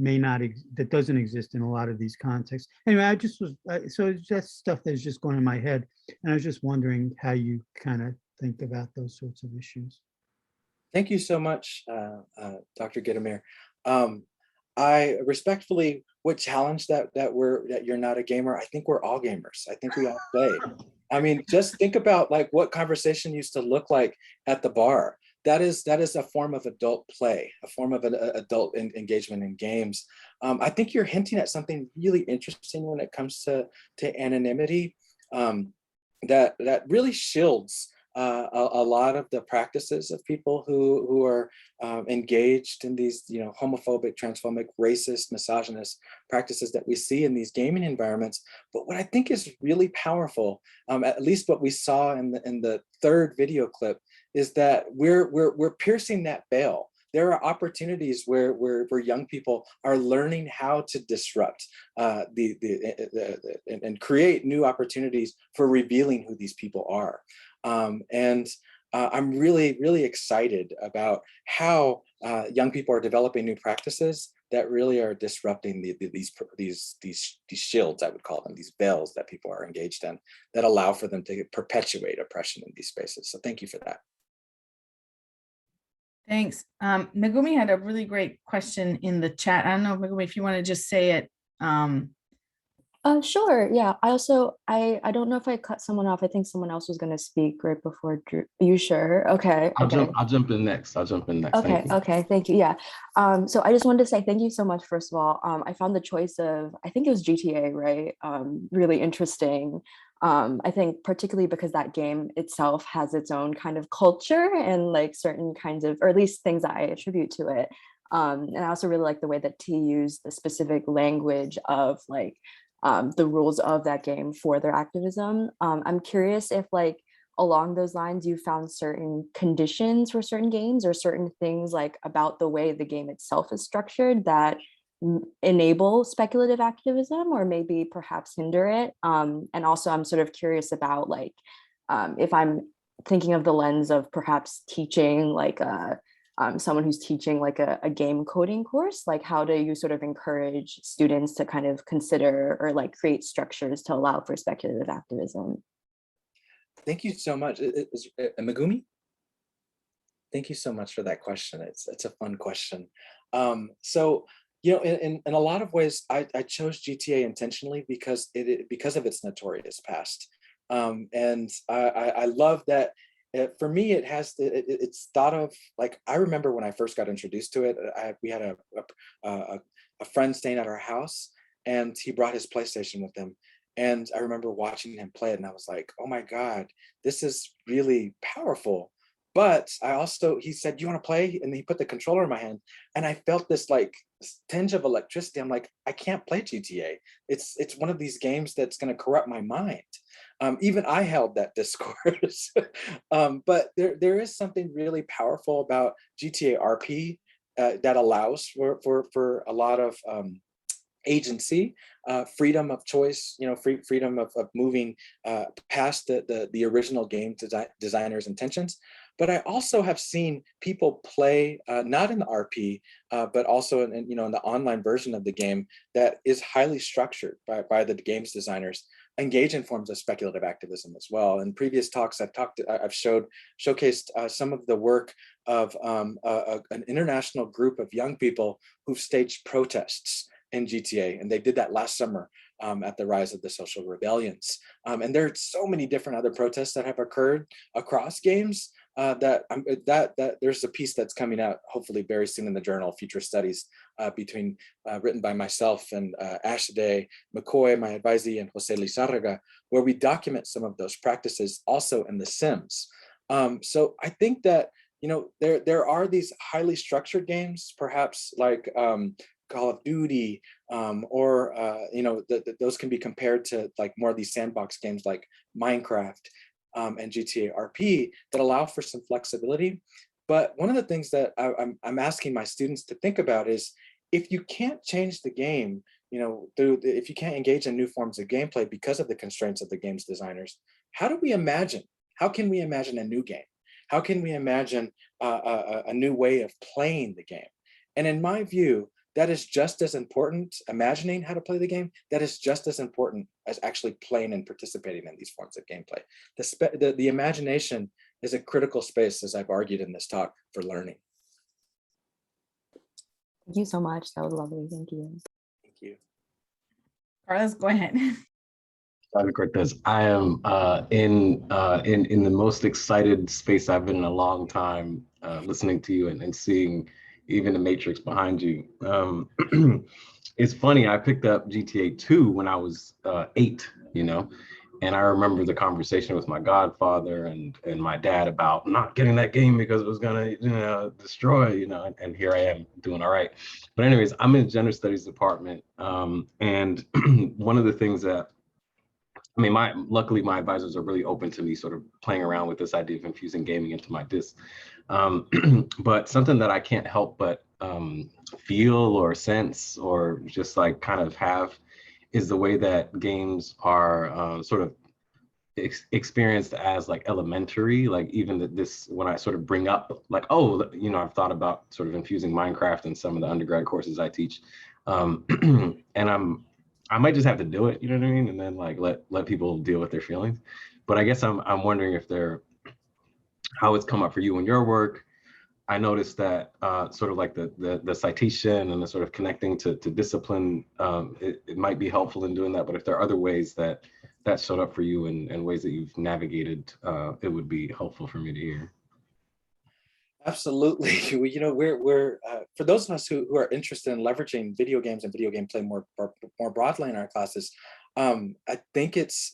S13: that doesn't exist in a lot of these contexts. Anyway, I just was so that's stuff that's just going in my head, and I was just wondering how you kind of think about those sorts of issues.
S2: Thank you so much, Dr. Gittemir. I respectfully would challenge that you're not a gamer. I think we're all gamers. I think we all play. I mean, just think about like what conversation used to look like at the bar. That is a form of adult play, a form of an adult engagement in games. I think you're hinting at something really interesting when it comes to anonymity, that really shields a lot of the practices of people who are engaged in these, homophobic, transphobic, racist, misogynist practices that we see in these gaming environments. But what I think is really powerful, at least what we saw in the third video clip, is that we're piercing that veil. There are opportunities where young people are learning how to disrupt and create new opportunities for revealing who these people are. I'm really, really excited about how young people are developing new practices that really are disrupting these shields, I would call them, these veils that people are engaged in, that allow for them to perpetuate oppression in these spaces. So thank you for that.
S1: Thanks. Megumi had a really great question in the chat. I don't know, Megumi, if you want to just say it.
S14: Sure. Yeah. I don't know if I cut someone off. I think someone else was going to speak right before Drew. Are you sure? Okay.
S15: I'll jump in next.
S14: Okay. Okay. Thank you. Yeah. So I just wanted to say thank you so much, first of all. I found the choice of, I think it was GTA, right? Really interesting. I think particularly because that game itself has its own kind of culture and like certain kinds of, or at least things that I attribute to it. And I also really like the way that T used the specific language of like the rules of that game for their activism. I'm curious if like along those lines you found certain conditions for certain games or certain things like about the way the game itself is structured that enable speculative activism or maybe perhaps hinder it. And also I'm sort of curious about like if I'm thinking of the lens of perhaps teaching like someone who's teaching like a game coding course, like how do you sort of encourage students to kind of consider or like create structures to allow for speculative activism?
S2: Thank you so much. Megumi? Thank you so much for that question. It's a fun question. So, you know, in a lot of ways, I chose GTA intentionally because of its notorious past. And I love that. For me, it's thought of like, I remember when I first got introduced to it, we had a friend staying at our house and he brought his PlayStation with him. And I remember watching him play it and I was like, oh my God, this is really powerful. But he said, you want to play? And he put the controller in my hand and I felt this like tinge of electricity. I'm like, I can't play GTA. It's one of these games that's going to corrupt my mind. Even I held that discourse. But there is something really powerful about GTA RP that allows for a lot of agency, freedom of choice, you know, freedom of moving past the original game designer's intentions. But I also have seen people play, not in the RP, but also in the online version of the game that is highly structured by the games designers, engage in forms of speculative activism as well. In previous talks, I've showcased some of the work of an international group of young people who've staged protests in GTA, and they did that last summer at the rise of the social rebellions. And there are so many different other protests that have occurred across games that there's a piece that's coming out hopefully very soon in the journal, Future Studies, written by myself and Ashade McCoy, my advisee, and Jose Lizarraga, where we document some of those practices also in the Sims. So I think that, you know, there are these highly structured games, perhaps like Call of Duty, or those can be compared to like more of these sandbox games like Minecraft and GTA RP that allow for some flexibility. But one of the things that I'm asking my students to think about is, if you can't change the game, you know, if you can't engage in new forms of gameplay because of the constraints of the game's designers, how can we imagine a new game? How can we imagine a new way of playing the game? And in my view, that is just as important, imagining how to play the game, that is just as important as actually playing and participating in these forms of gameplay. The imagination is a critical space, as I've argued in this talk, for learning.
S14: Thank you so much. That was lovely. Thank you.
S2: Thank you.
S1: Carlos, go ahead.
S15: Dr. Cortez, I am in the most excited space I've been in a long time, listening to you and seeing even the matrix behind you. It's funny, I picked up GTA 2 when I was 8, you know, and I remember the conversation with my godfather and my dad about not getting that game because it was gonna, you know, destroy, you know, and here I am doing all right. But anyways, I'm in the gender studies department, and one of the things that, I mean, luckily my advisors are really open to me sort of playing around with this idea of infusing gaming into my disc. But something that I can't help but feel or sense or just like kind of have is the way that games are sort of experienced as like elementary, like even this, when I sort of bring up like, oh, you know, I've thought about sort of infusing Minecraft in some of the undergrad courses I teach. And I might just have to do it, you know what I mean? And then like let people deal with their feelings. But I guess I'm wondering if how it's come up for you in your work. I noticed that sort of like the citation and the sort of connecting to discipline, it might be helpful in doing that. But if there are other ways that showed up for you and ways that you've navigated, it would be helpful for me to hear.
S2: Absolutely. You know, we're for those of us who are interested in leveraging video games and video game play more broadly in our classes, I think it's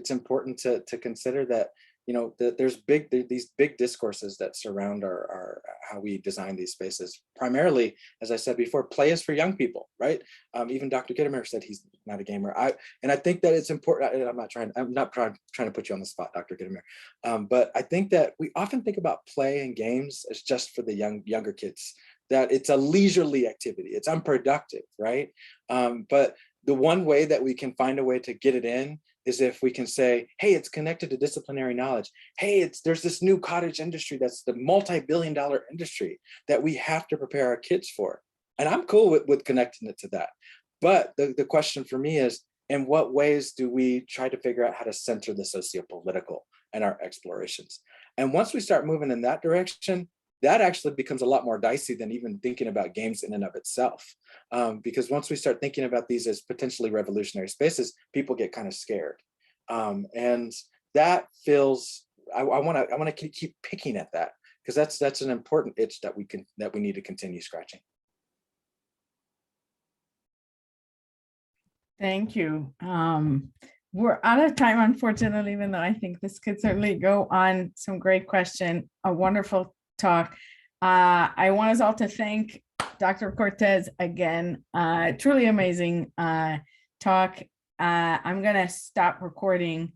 S2: important to consider that, you know, there's these big discourses that surround our how we design these spaces. Primarily, as I said before, play is for young people, right? Even Dr. Kittimer said he's not a gamer. I think that it's important. I'm not trying to put you on the spot, Dr. Kittimer, but I think that we often think about play and games as just for the younger kids. That it's a leisurely activity. It's unproductive, right? But the one way that we can find a way to get it in is if we can say, hey, it's connected to disciplinary knowledge. Hey, there's this new cottage industry that's the multi-billion-dollar industry that we have to prepare our kids for. And I'm cool with connecting it to that. But the question for me is, in what ways do we try to figure out how to center the socio-political in our explorations? And once we start moving in that direction, that actually becomes a lot more dicey than even thinking about games in and of itself. Because once we start thinking about these as potentially revolutionary spaces, people get kind of scared. And that feels, I want to keep picking at that, because that's an important itch that we need to continue scratching.
S1: Thank you. We're out of time, unfortunately, even though I think this could certainly go on. Some great question, a wonderful talk. I want us all to thank Dr. Cortez again. Truly amazing talk. I'm gonna stop recording